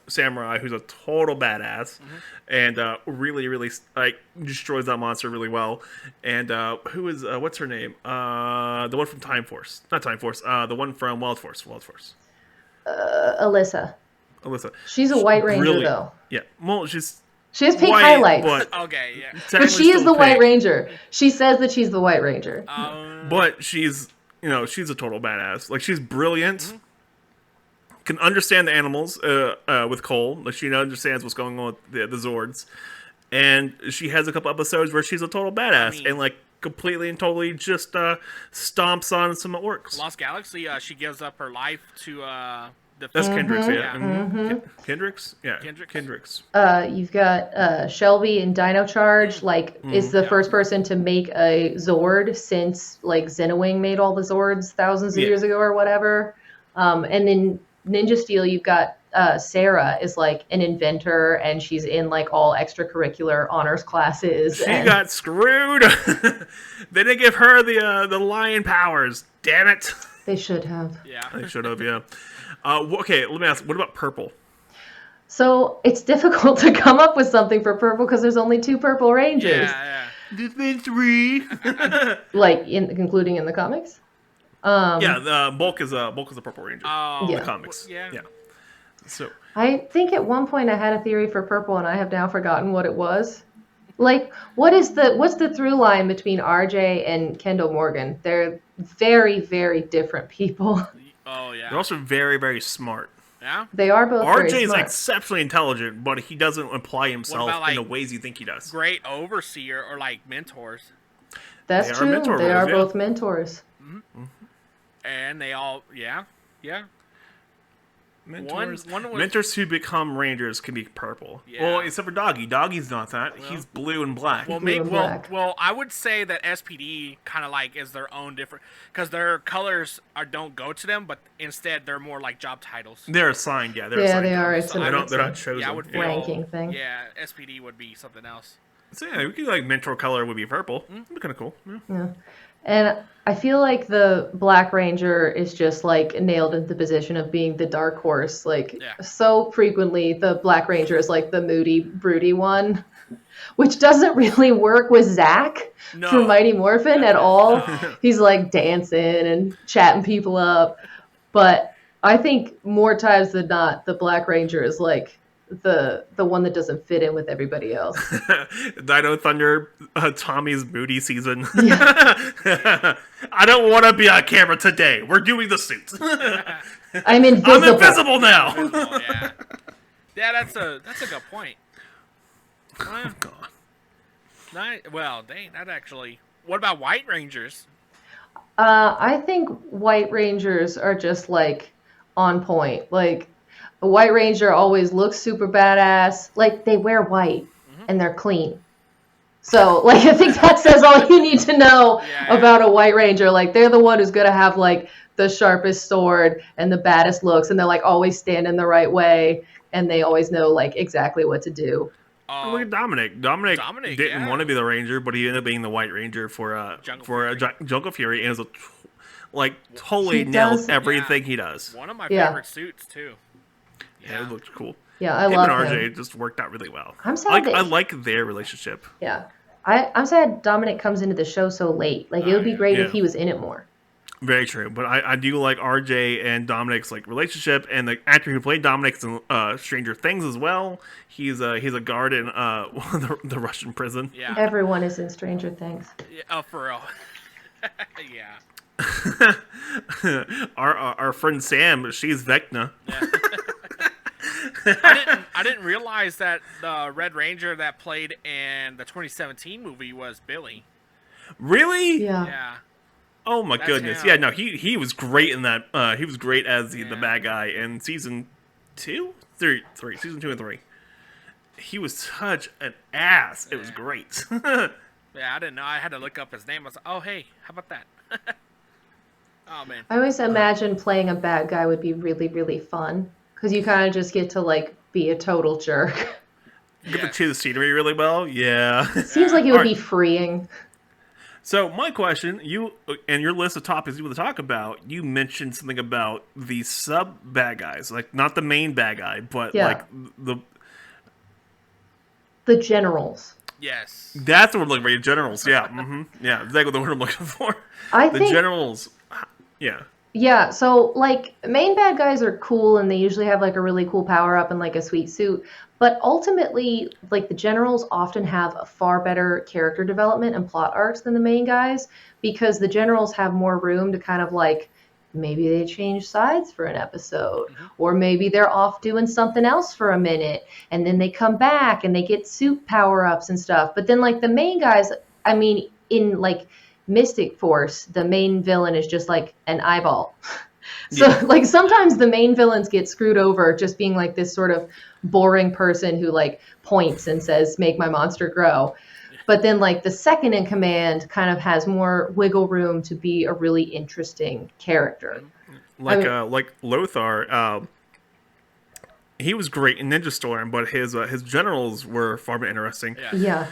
Samurai, who's a total badass, and really, really like destroys that monster really well. And who is what's her name? The one from Time Force, not Time Force. The one from Wild Force. Alyssa. Alyssa. She's a White Ranger, Brilliant. though. Yeah. Well, she's She has pink white, highlights. but Okay, yeah. But technically she is still the White pink. Ranger. She says that she's the White Ranger. But she's a total badass. Like, she's brilliant. Can understand the animals with Cole. Like, she understands what's going on with the Zords. And she has a couple episodes where she's a total badass and like completely and totally just stomps on some orcs. Lost Galaxy, she gives up her life to That's Kendricks, yeah. Yeah. Mhm. Kendricks? Yeah. Kendricks. Kendricks. You've got Shelby in Dino Charge, is the first person to make a Zord since, like, Zenowing made all the Zords thousands of years ago or whatever. And then Ninja Steel, you've got Sarah is, like, an inventor, and she's in, like, all extracurricular honors classes. She got screwed. They didn't give her the lion powers. Damn it. They should have. Yeah. They should have, yeah. Okay, let me ask, what about purple? So it's difficult to come up with something for purple because there's only 2 Purple Rangers. Yeah. There's been 3. Like, including in the comics? The Bulk is a Purple Ranger. Oh, in Yeah. the comics. Yeah. So I think at one point I had a theory for purple, and I have now forgotten what it was. Like, what's the through line between RJ and Kendall Morgan? They're very, very different people. Oh, yeah. they're also very, very smart. Yeah? They are both very RJ is smart. exceptionally intelligent, but he doesn't apply himself about, like, in the ways you think he does. Great overseer or, like, mentors. That's They are true. mentor They roles, are yeah. both mentors. And they all, yeah. Mentors, One was- mentors who become rangers can be purple. Yeah. Well, except for Doggy. Doggy's not that. He's blue and black. Well, Blue and black. well, I would say that SPD kind of like is their own different, because their colors don't go to them, but instead they're more like job titles. They're assigned, yeah. They're Yeah, assigned they to are. them. It's They're an not chosen. Yeah, I would feel, ranking thing. Yeah, SPD would be something else. So yeah, we could like mentor color would be purple. That'd be kind of cool. Yeah. Yeah. And I feel like the Black Ranger is just like nailed into the position of being the dark horse. Like Yeah. so frequently the Black Ranger is like the moody, broody one, which doesn't really work with Zach No. from Mighty Morphin at all. He's like dancing and chatting people up. But I think more times than not, the Black Ranger is like the one that doesn't fit in with everybody else. Dino Thunder, Tommy's moody season. Yeah. I don't want to be on camera today. We're doing the suits. I'm invisible. I'm invisible now. Oh, yeah. Yeah, that's a good point. Well, dang, that actually. What about White Rangers? I think White Rangers are just like on point. Like a White Ranger always looks super badass. Like they wear white and they're clean. So like I think that says all you need to know about a White Ranger. Like they're the one who's gonna have like the sharpest sword and the baddest looks, and they're like always standing the right way, and they always know like exactly what to do. Look at Dominic. Dominic didn't want to be the Ranger, but he ended up being the White Ranger for Jungle Fury, and is totally nails everything he does. One of my favorite suits too. Yeah, it looked cool. Yeah, I him love and RJ him. just worked out really well. I'm sad. I like their relationship. Yeah, I'm sad Dominic comes into the show so late. Like it would be great if he was in it more. Very true, but I do like RJ and Dominic's like relationship, and the actor who played Dominic's in Stranger Things as well. He's a guard in the Russian prison. Yeah, everyone is in Stranger Things. Yeah, oh, for real. Yeah. Our friend Sam, she's Vecna. Yeah. I didn't realize that the Red Ranger that played in the 2017 movie was Billy. Really? Yeah. Yeah. Oh my goodness! him. Yeah, no, he was great in that. He was great as the bad guy in season 2, 3, season 2 and 3. He was such an ass. It was great. Yeah, I didn't know. I had to look up his name. I was like, oh hey, how about that? Oh man. I always imagine playing a bad guy would be really, really fun because you kind of just get to like be a total jerk. Get to chew the scenery really well. Yeah. Seems like it would be freeing. So my question, you and your list of topics you want to talk about, you mentioned something about the sub bad guys, like not the main bad guy, but like the generals. Yes. That's what we're looking for. Generals, yeah, yeah, exactly the word I'm looking for. I think generals, yeah. Yeah, so like main bad guys are cool and they usually have like a really cool power up and like a sweet suit, but ultimately like the generals often have a far better character development and plot arcs than the main guys because the generals have more room to kind of like maybe they change sides for an episode or maybe they're off doing something else for a minute and then they come back and they get suit power ups and stuff. But then like the main guys, I mean in like Mystic Force, the main villain is just like an eyeball. So like sometimes the main villains get screwed over just being like this sort of boring person who like points and says, make my monster grow. But then like the second in command kind of has more wiggle room to be a really interesting character. Like Lothar, he was great in Ninja Storm, but his generals were far more interesting. Yeah.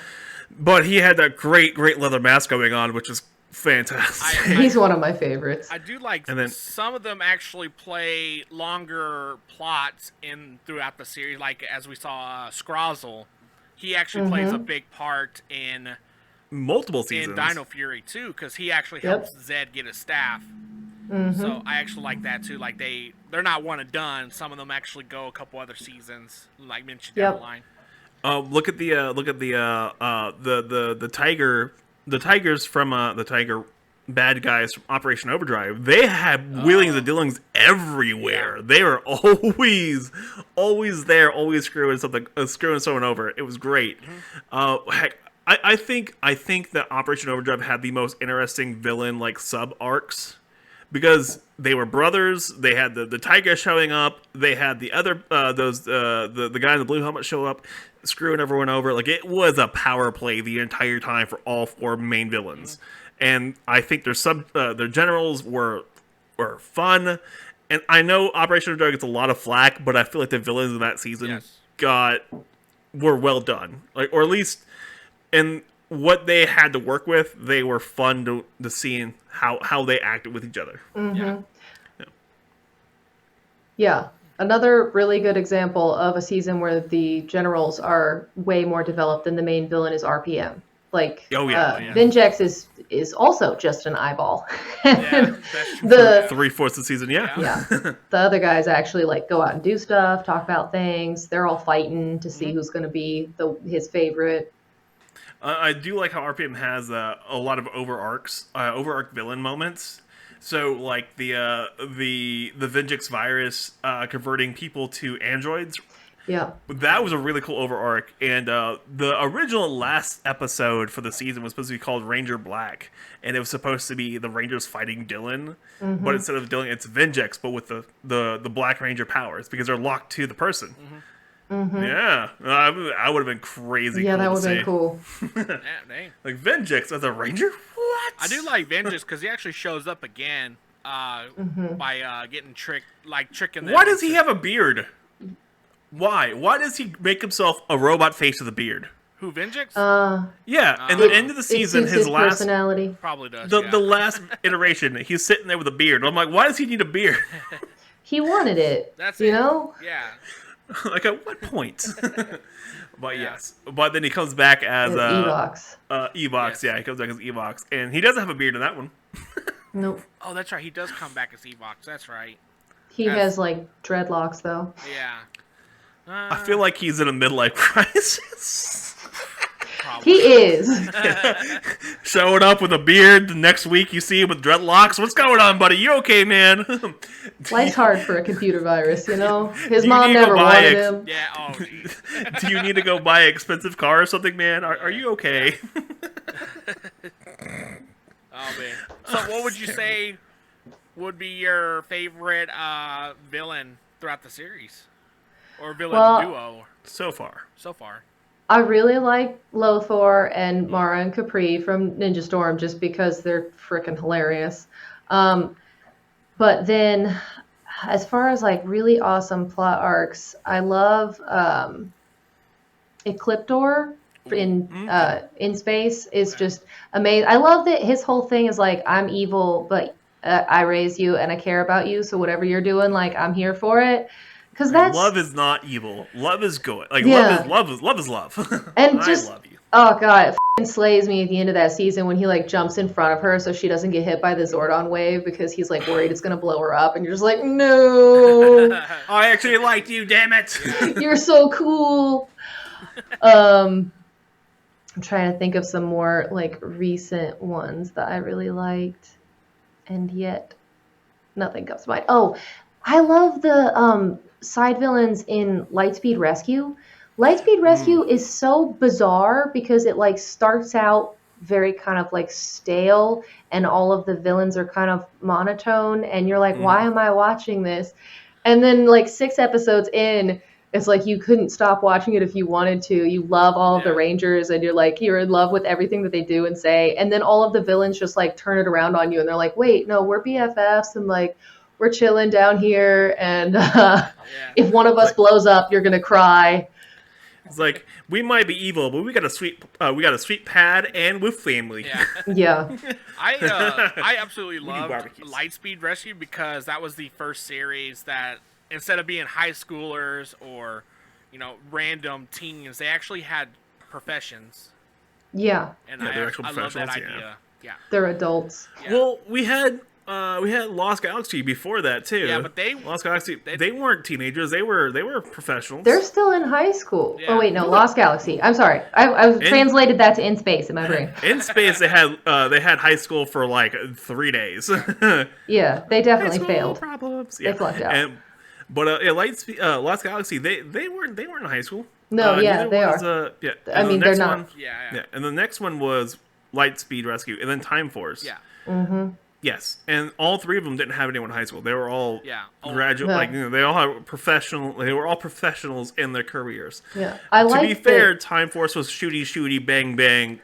But he had that great leather mask going on, which is fantastic. He's one of my favorites. I do like then, some of them actually play longer plots throughout the series. Like as we saw Scrozzle, he actually plays a big part in multiple seasons in Dino Fury too, because he actually helps Zed get his staff. So I actually like that too. Like they're not one and done. Some of them actually go a couple other seasons, like mentioned down the line. Look at the tigers from the tiger bad guys from Operation Overdrive. They had wheelings and dealings everywhere. Yeah. They were always there, always screwing someone over. It was great. Heck, I think that Operation Overdrive had the most interesting villain like sub arcs. Because they were brothers, they had the tiger showing up, they had the other the guy in the blue helmet show up, screwing everyone over. Like it was a power play the entire time for all 4 main villains, and I think their generals were fun. And I know Operation Overdrive gets a lot of flack, but I feel like the villains of that season were well done, like or at least and what they had to work with, they were fun to see how they acted with each other. Mm-hmm. Yeah. Another really good example of a season where the generals are way more developed than the main villain is RPM. Like, Vinjex is also just an eyeball. Yeah, that's true. The 3/4 of the season, yeah. the other guys actually like go out and do stuff, talk about things. They're all fighting to see who's going to be his favorite. I do like how RPM has a lot of overarch villain moments. So, like the Vinjex virus converting people to androids. Yeah. That was a really cool overarch. And the original last episode for the season was supposed to be called Ranger Black. And it was supposed to be the Rangers fighting Dylan. Mm-hmm. But instead of Dylan, it's Vinjex, but with the Black Ranger powers. Because they're locked to the person. Mm-hmm. Yeah. I would have been crazy. Yeah, cool that would have been cool. Dang. Like, Vinjex as a Ranger? What? I do like Vengeance because he actually shows up again by getting tricking them. Why does he have a beard? Why? Why does he make himself a robot face with a beard? Who, Vengeance? Yeah, and the end of the season, it suits his last personality. Probably does. the last iteration, he's sitting there with a beard. I'm like, why does he need a beard? He wanted it. That's you it. know? Yeah. Like, at what point? But yes, but then he comes back as Evox. Evox. Yes. Yeah, he comes back as Evox, and he doesn't have a beard in that one. Nope. Oh, that's right. He does come back as Evox. That's right. He has like dreadlocks though. Yeah. I feel like he's in a midlife crisis. Probably. He is. Showing up with a beard. The next week you see him with dreadlocks. What's going on, buddy? You okay, man? Life's hard for a computer virus, you know? His You mom need to never buy wanted it. him. Yeah. Oh, geez. Do you need to go buy an expensive car or something, man? Are you okay? Oh man. So, what would you say would be your favorite villain throughout the series, or villain duo So far. so far? I really like Lothar and Mara and Capri from Ninja Storm just because they're freaking hilarious. But then, as far as like really awesome plot arcs, I love Ecliptor in space is just amazing. I love that his whole thing is like, I'm evil, but I raise you and I care about you. So whatever you're doing, like I'm here for it. Because that's love is not evil. Love is good. Like Yeah. love is love. And I just love you. oh god, it f***ing slays me at the end of that season when he like jumps in front of her so she doesn't get hit by the Zordon wave because he's like worried it's gonna blow her up, and you're just like, no, I actually liked you, damn it. you're so cool. I'm trying to think of some more like recent ones that I really liked, and yet nothing comes to mind. Oh, I love the side villains in Lightspeed Rescue. Lightspeed Rescue is so bizarre because it like starts out very kind of like stale and all of the villains are kind of monotone and you're like, why am I watching this? And then like 6 episodes in, it's like you couldn't stop watching it if you wanted to. You love all of the Rangers and you're in love with everything that they do and say. And then all of the villains just like turn it around on you and they're like, wait, no, we're BFFs and like we're chilling down here and if one of us blows up, you're gonna cry. It's like, we might be evil, but we got a sweet pad and with family. Yeah. Yeah. I absolutely do loved barbecues. Lightspeed Rescue because that was the first series that instead of being high schoolers or, random teens, they actually had professions. Yeah. And Yeah, they're actual I love that professionals, idea. Yeah. They're adults. Yeah. Well, we had Lost Galaxy before that too. Yeah, but Lost Galaxy they weren't teenagers. They were professionals. They're still in high school. Yeah. Oh wait, no, Lost Galaxy. I'm sorry. I translated that to In Space in my brain. In space. They had high school for like 3 days. Yeah, they definitely High school failed. problems. They flunked out. But Lost Galaxy they weren't in high school. No, Neither they was, are. Yeah. I And the mean, they're next not. one- Yeah. and the next one was Lightspeed Rescue, and then Time Force. Yeah. Mm-hmm. Yes, and all 3 of them didn't have anyone in high school. They were all graduate, Yeah. like they all had professional. They were all professionals in their careers. Yeah. To be fair, Time Force was shooty, bang, bang.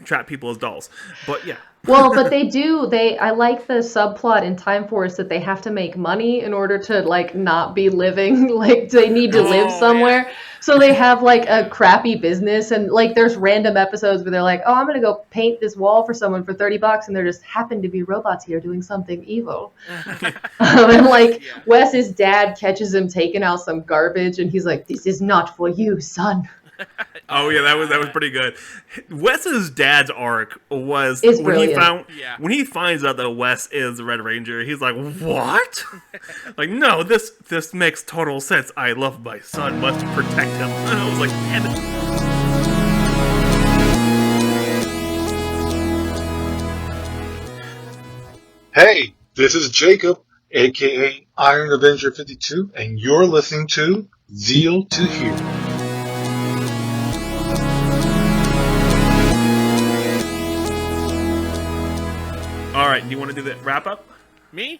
Trap people as dolls. But yeah, Well, but I like the subplot in Time Force that they have to make money in order to like not be living, like they need to live somewhere. So they have like a crappy business, and like there's random episodes where they're like, "Oh, I'm gonna go paint this wall for someone for $30," and there just happen to be robots here doing something evil. And like Wes's dad catches him taking out some garbage, and he's like, "This is not for you, son." Oh yeah, that was pretty good. Wes's dad's arc was It's when brilliant. when he finds out that Wes is the Red Ranger, he's like, "What?" Like, no, this makes total sense. I love my son, must protect him. And I was like, damn it. Hey, this is Jacob, aka Iron Avenger 52, and you're listening to Zeal to Hero. All right, do you want to do the wrap up? Me?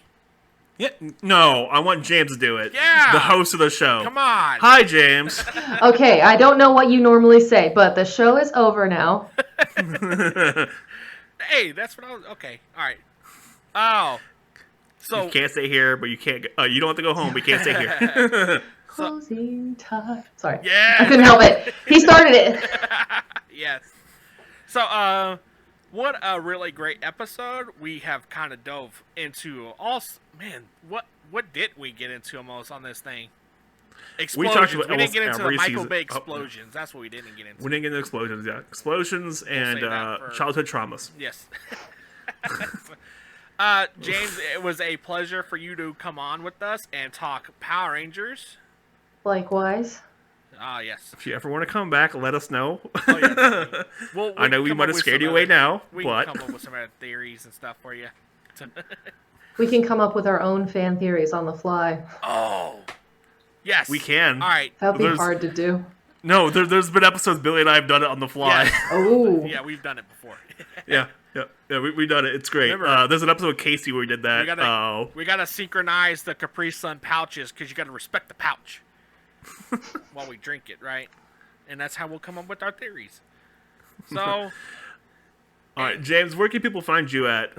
Yeah. No, I want James to do it. Yeah. The host of the show. Come on. Hi, James. Okay, I don't know what you normally say, but the show is over now. Hey, that's what I was. Okay, all right. Oh, so You can't stay here, but you can't. You don't have to go home, but you can't stay here. Closing time. Sorry. Yeah. I couldn't help it. He started it. Yes. So, what a really great episode. We have kind of dove into all. Man, what did we get into almost on this thing? Explosions. talked about We didn't get almost into the every Michael season. Bay Oh. explosions. That's what we didn't get into. We didn't get into explosions, yeah. Explosions and save that for- childhood traumas. Yes. James, it was a pleasure for you to come on with us and talk Power Rangers. Likewise. Ah, yes. If you ever want to come back, let us know. Oh, yeah, definitely. Well, I know we can come might up have with scared some you away other- now, We but can come up with some other theories and stuff for you. We can come up with our own fan theories on the fly. Oh, yes. we can. All right. That'd be There's- hard to do. No, there's been episodes Billy and I have done it on the fly. Yes. Oh. Yeah, we've done it before. yeah, we've done it. It's great. Remember- There's an episode with Casey where we did that. We gotta synchronize the Capri Sun pouches because you gotta respect the pouch while we drink it, right? And that's how we'll come up with our theories. So, All right, James, where can people find you at?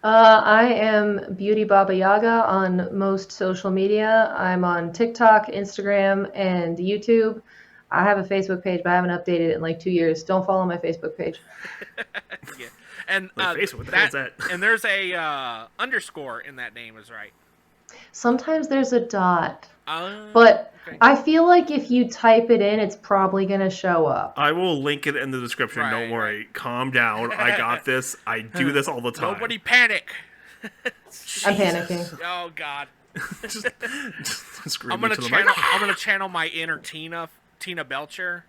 I am Beauty Babayagha on most social media. I'm on TikTok, Instagram, and YouTube. I have a Facebook page, but I haven't updated it in like 2 years. Don't follow my Facebook page. yeah. And Facebook, what the hell is that? And there's a underscore in that name, is right. Sometimes there's a dot, Uh, but okay. I feel like if you type it in, it's probably going to show up. I will link it in the description. Right, Don't worry. Calm down. I got this. I do this all the time. Nobody panic. I'm panicking. Oh God. just scream I'm gonna into the channel. mic. I'm gonna channel my inner Tina Belcher.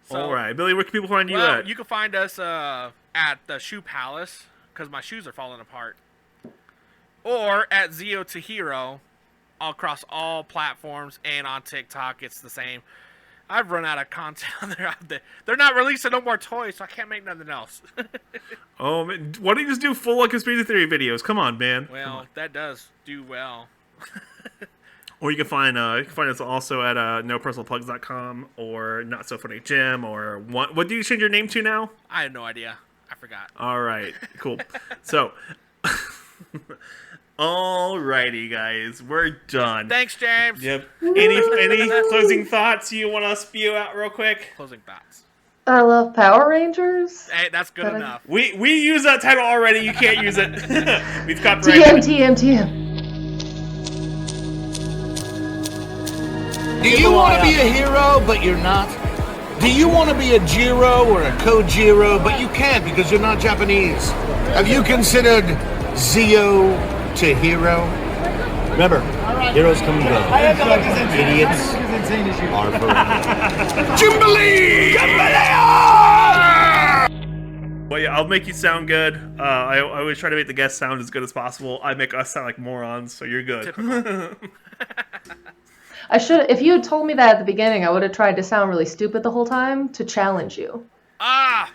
So, All right, Billy. Where can people find you well, at? you can find us at the Shoe Palace because my shoes are falling apart, or at Zeo to Hero, all across all platforms and on TikTok. It's the same. I've run out of content. They're not releasing no more toys, so I can't make nothing else. Oh, man. Why don't you just do full conspiracy theory videos? Come on, man. Come Well, on. that does do well. Or you can find us also at nopersonalplugs.com or Not So Funny Jim or what do you change your name to now? I have no idea. I forgot. All right, cool. So, alrighty, guys, we're done. Thanks, James. Yep. Any closing thoughts you want to spew out real quick? Closing thoughts. I love Power Rangers. Hey, that's good But I- enough. We use that title already. You can't use it. We've copyrighted. TM. Do you want to be a hero, but you're not? Do you want to be a Jiro or a Kojiro, but you can't because you're not Japanese? Have you considered Zeo to Hero? Remember, heroes come and go. Idiots are forever. Jubilee! Well, yeah, I'll make you sound good. I always try to make the guests sound as good as possible. I make us sound like morons, so you're good. I should. If you had told me that at the beginning, I would have tried to sound really stupid the whole time to challenge you. Ah!